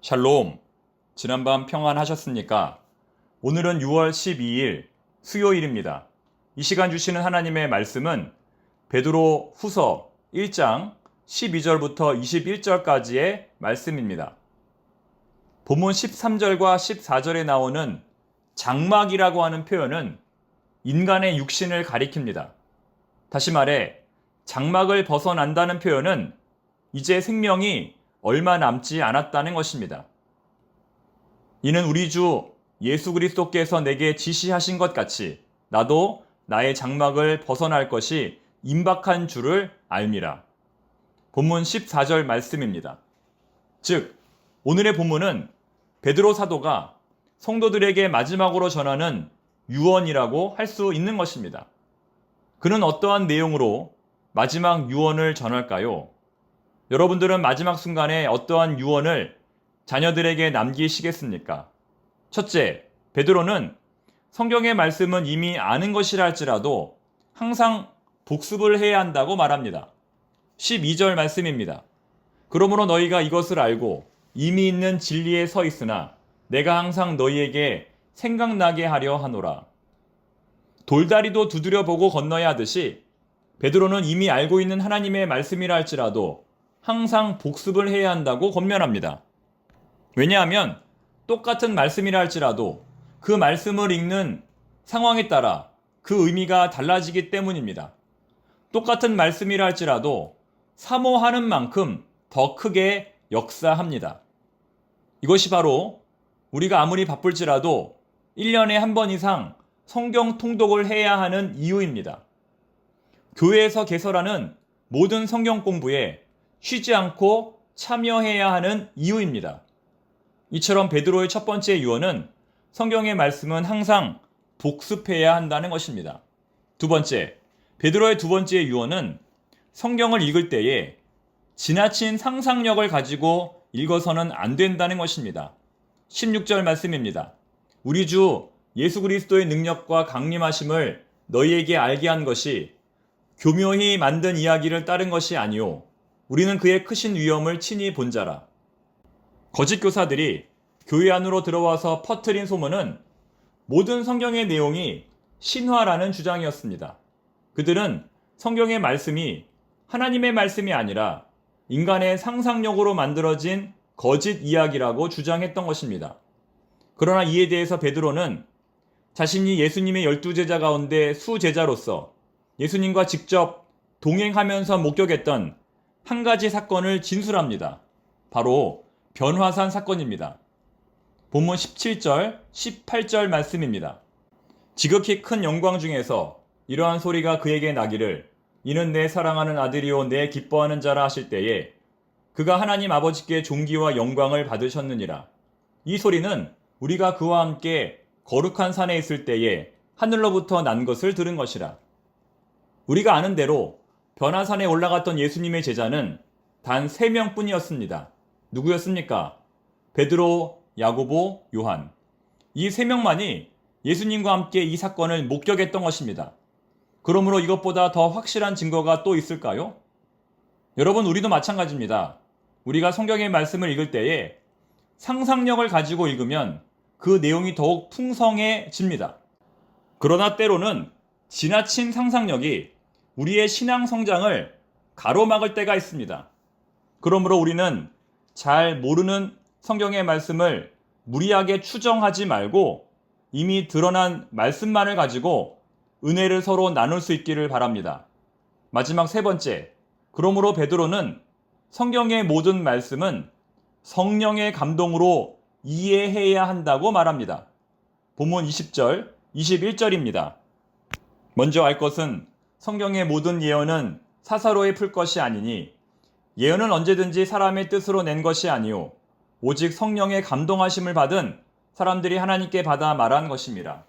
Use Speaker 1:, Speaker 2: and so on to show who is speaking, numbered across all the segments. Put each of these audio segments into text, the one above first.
Speaker 1: 샬롬. 지난밤 평안하셨습니까? 오늘은 6월 12일 수요일입니다. 이 시간 주시는 하나님의 말씀은 베드로 후서 1장 12절부터 21절까지의 말씀입니다. 본문 13절과 14절에 나오는 장막이라고 하는 표현은 인간의 육신을 가리킵니다. 다시 말해 장막을 벗어난다는 표현은 이제 생명이 얼마 남지 않았다는 것입니다. 이는 우리 주 예수 그리스도께서 내게 지시하신 것 같이 나도 나의 장막을 벗어날 것이 임박한 줄을 알미라. 본문 14절 말씀입니다. 즉, 오늘의 본문은 베드로 사도가 성도들에게 마지막으로 전하는 유언이라고 할 수 있는 것입니다. 그는 어떠한 내용으로 마지막 유언을 전할까요? 여러분들은 마지막 순간에 어떠한 유언을 자녀들에게 남기시겠습니까? 첫째, 베드로는 성경의 말씀은 이미 아는 것이라 할지라도 항상 복습을 해야 한다고 말합니다. 12절 말씀입니다. 그러므로 너희가 이것을 알고 이미 있는 진리에 서 있으나 내가 항상 너희에게 생각나게 하려 하노라. 돌다리도 두드려 보고 건너야 하듯이 베드로는 이미 알고 있는 하나님의 말씀이라 할지라도 항상 복습을 해야 한다고 권면합니다. 왜냐하면 똑같은 말씀이라 할지라도 그 말씀을 읽는 상황에 따라 그 의미가 달라지기 때문입니다. 똑같은 말씀이라 할지라도 사모하는 만큼 더 크게 역사합니다. 이것이 바로 우리가 아무리 바쁠지라도 1년에 한 번 이상 성경 통독을 해야 하는 이유입니다. 교회에서 개설하는 모든 성경 공부에 쉬지 않고 참여해야 하는 이유입니다. 이처럼 베드로의 첫 번째 유언은 성경의 말씀은 항상 복습해야 한다는 것입니다. 두 번째, 베드로의 두 번째 유언은 성경을 읽을 때에 지나친 상상력을 가지고 읽어서는 안 된다는 것입니다. 16절 말씀입니다. 우리 주 예수 그리스도의 능력과 강림하심을 너희에게 알게 한 것이 교묘히 만든 이야기를 따른 것이 아니오. 우리는 그의 크신 위엄을 친히 본 자라. 거짓 교사들이 교회 안으로 들어와서 퍼뜨린 소문은 모든 성경의 내용이 신화라는 주장이었습니다. 그들은 성경의 말씀이 하나님의 말씀이 아니라 인간의 상상력으로 만들어진 거짓 이야기라고 주장했던 것입니다. 그러나 이에 대해서 베드로는 자신이 예수님의 12제자 가운데 수제자로서 예수님과 직접 동행하면서 목격했던 한 가지 사건을 진술합니다. 바로 변화산 사건입니다. 본문 17절, 18절 말씀입니다. 지극히 큰 영광 중에서 이러한 소리가 그에게 나기를 이는 내 사랑하는 아들이요 내 기뻐하는 자라 하실 때에 그가 하나님 아버지께 존귀와 영광을 받으셨느니라. 이 소리는 우리가 그와 함께 거룩한 산에 있을 때에 하늘로부터 난 것을 들은 것이라. 우리가 아는 대로 변화산에 올라갔던 예수님의 제자는 단 3명뿐이었습니다. 누구였습니까? 베드로, 야고보, 요한. 이 3명만이 예수님과 함께 이 사건을 목격했던 것입니다. 그러므로 이것보다 더 확실한 증거가 또 있을까요? 여러분, 우리도 마찬가지입니다. 우리가 성경의 말씀을 읽을 때에 상상력을 가지고 읽으면 그 내용이 더욱 풍성해집니다. 그러나 때로는 지나친 상상력이 우리의 신앙 성장을 가로막을 때가 있습니다. 그러므로 우리는 잘 모르는 성경의 말씀을 무리하게 추정하지 말고 이미 드러난 말씀만을 가지고 은혜를 서로 나눌 수 있기를 바랍니다. 마지막 세 번째, 그러므로 베드로는 성경의 모든 말씀은 성령의 감동으로 이해해야 한다고 말합니다. 본문 20절, 21절입니다. 먼저 알 것은 성경의 모든 예언은 사사로이 풀 것이 아니니 예언은 언제든지 사람의 뜻으로 낸 것이 아니오 오직 성령의 감동하심을 받은 사람들이 하나님께 받아 말한 것임이라.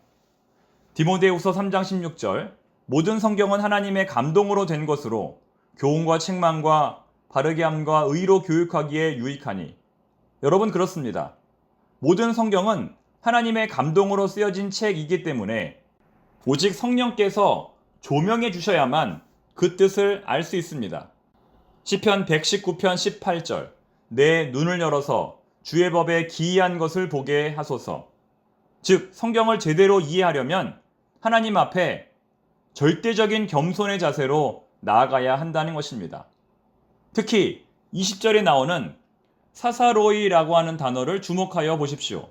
Speaker 1: 디모데후서 3장 16절 모든 성경은 하나님의 감동으로 된 것으로 교훈과 책망과 바르게 함과 의로 교육하기에 유익하니. 여러분, 그렇습니다. 모든 성경은 하나님의 감동으로 쓰여진 책이기 때문에 오직 성령께서 조명해 주셔야만 그 뜻을 알 수 있습니다. 시편 119편 18절 내 눈을 열어서 주의 법에 기이한 것을 보게 하소서. 즉, 성경을 제대로 이해하려면 하나님 앞에 절대적인 겸손의 자세로 나아가야 한다는 것입니다. 특히 20절에 나오는 사사로이라고 하는 단어를 주목하여 보십시오.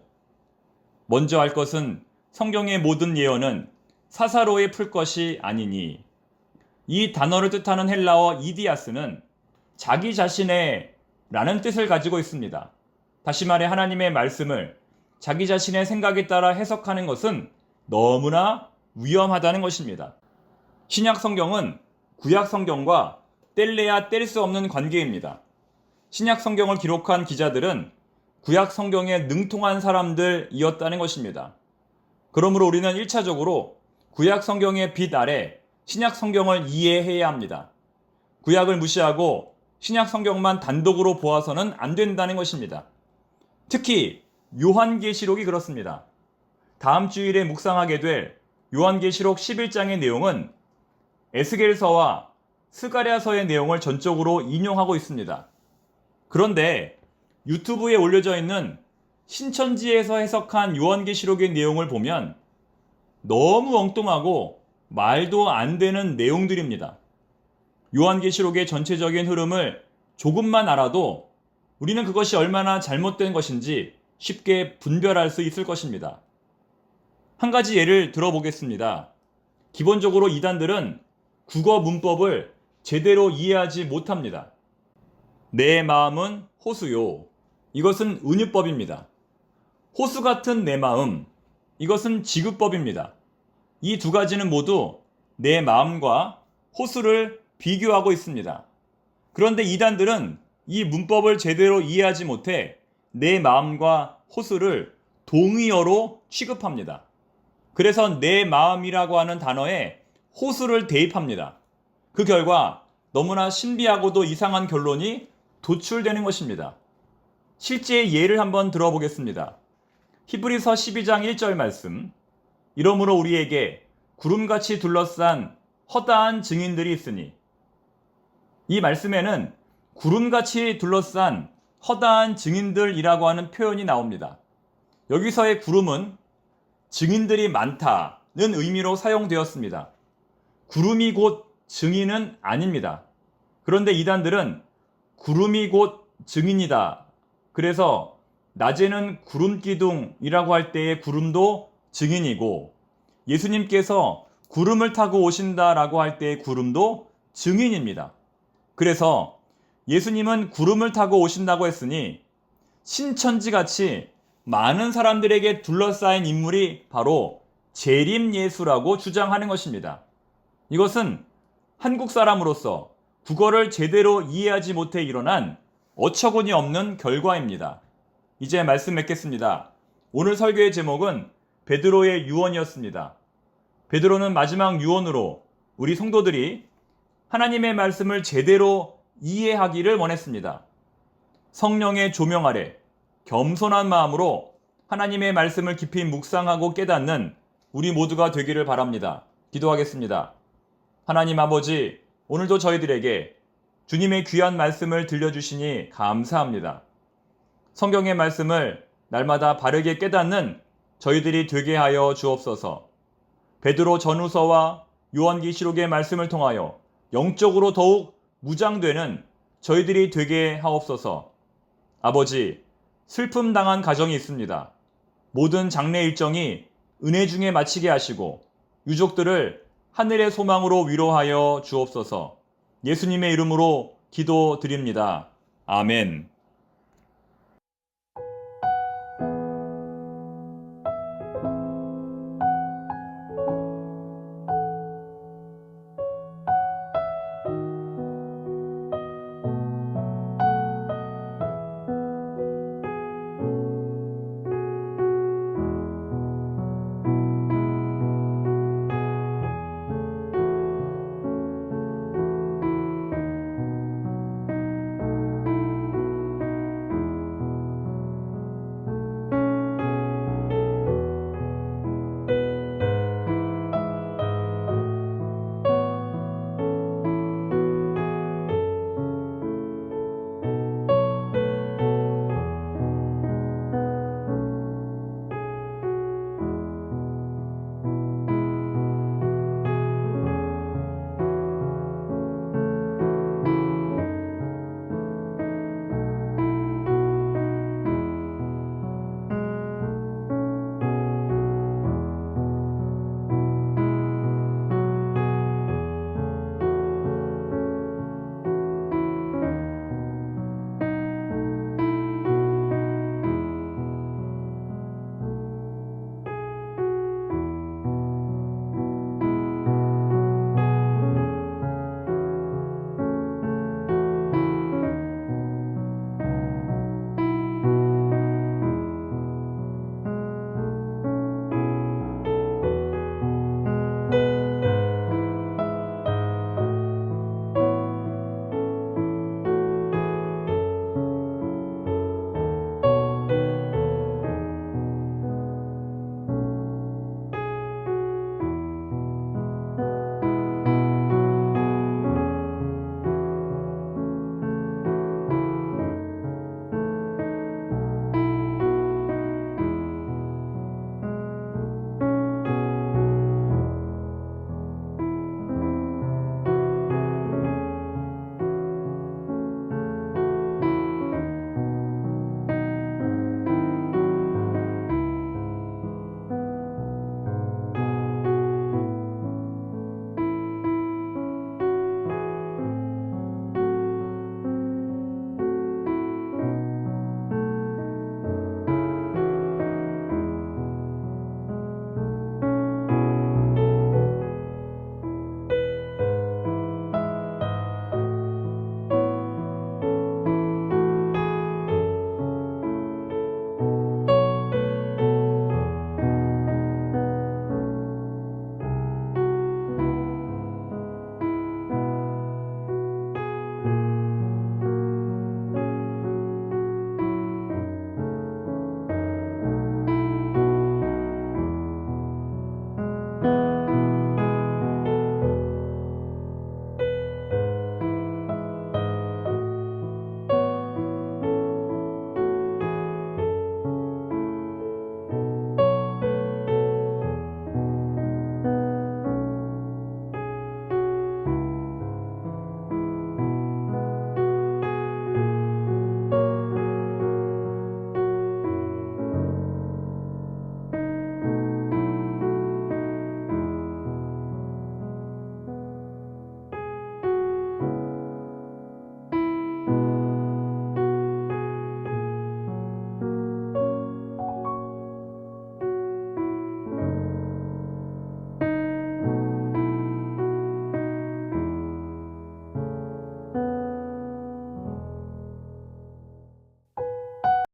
Speaker 1: 먼저 할 것은 성경의 모든 예언은 사사로이 풀 것이 아니니, 이 단어를 뜻하는 헬라어 이디아스는 자기 자신의 라는 뜻을 가지고 있습니다. 다시 말해 하나님의 말씀을 자기 자신의 생각에 따라 해석하는 것은 너무나 위험하다는 것입니다. 신약 성경은 구약 성경과 뗄래야 뗄 수 없는 관계입니다. 신약 성경을 기록한 기자들은 구약 성경에 능통한 사람들이었다는 것입니다. 그러므로 우리는 1차적으로 구약 성경의 빛 아래 신약 성경을 이해해야 합니다. 구약을 무시하고 신약 성경만 단독으로 보아서는 안 된다는 것입니다. 특히 요한계시록이 그렇습니다. 다음 주일에 묵상하게 될 요한계시록 11장의 내용은 에스겔서와 스가랴서의 내용을 전적으로 인용하고 있습니다. 그런데 유튜브에 올려져 있는 신천지에서 해석한 요한계시록의 내용을 보면 너무 엉뚱하고 말도 안 되는 내용들입니다. 요한계시록의 전체적인 흐름을 조금만 알아도 우리는 그것이 얼마나 잘못된 것인지 쉽게 분별할 수 있을 것입니다. 한 가지 예를 들어보겠습니다. 기본적으로 이단들은 국어 문법을 제대로 이해하지 못합니다. 내 마음은 호수요. 이것은 은유법입니다. 호수 같은 내 마음. 이것은 지구법입니다. 이 두 가지는 모두 내 마음과 호수를 비교하고 있습니다. 그런데 이단들은 이 문법을 제대로 이해하지 못해 내 마음과 호수를 동의어로 취급합니다. 그래서 내 마음이라고 하는 단어에 호수를 대입합니다. 그 결과 너무나 신비하고도 이상한 결론이 도출되는 것입니다. 실제 예를 한번 들어보겠습니다. 히브리서 12장 1절 말씀. 이러므로 우리에게 구름같이 둘러싼 허다한 증인들이 있으니. 이 말씀에는 구름같이 둘러싼 허다한 증인들이라고 하는 표현이 나옵니다. 여기서의 구름은 증인들이 많다는 의미로 사용되었습니다. 구름이 곧 증인은 아닙니다. 그런데 이단들은 구름이 곧 증인이다. 그래서 낮에는 구름기둥이라고 할 때의 구름도 증인이고, 예수님께서 구름을 타고 오신다라고 할 때의 구름도 증인입니다. 그래서 예수님은 구름을 타고 오신다고 했으니 신천지같이 많은 사람들에게 둘러싸인 인물이 바로 재림 예수라고 주장하는 것입니다. 이것은 한국 사람으로서 국어를 제대로 이해하지 못해 일어난 어처구니 없는 결과입니다. 이제 말씀 맺겠습니다. 오늘 설교의 제목은 베드로의 유언이었습니다. 베드로는 마지막 유언으로 우리 성도들이 하나님의 말씀을 제대로 이해하기를 원했습니다. 성령의 조명 아래 겸손한 마음으로 하나님의 말씀을 깊이 묵상하고 깨닫는 우리 모두가 되기를 바랍니다. 기도하겠습니다. 하나님 아버지, 오늘도 저희들에게 주님의 귀한 말씀을 들려주시니 감사합니다. 성경의 말씀을 날마다 바르게 깨닫는 저희들이 되게 하여 주옵소서. 베드로 전후서와 요한계시록의 말씀을 통하여 영적으로 더욱 무장되는 저희들이 되게 하옵소서. 아버지, 슬픔 당한 가정이 있습니다. 모든 장례 일정이 은혜 중에 마치게 하시고 유족들을 하늘의 소망으로 위로하여 주옵소서. 예수님의 이름으로 기도드립니다. 아멘.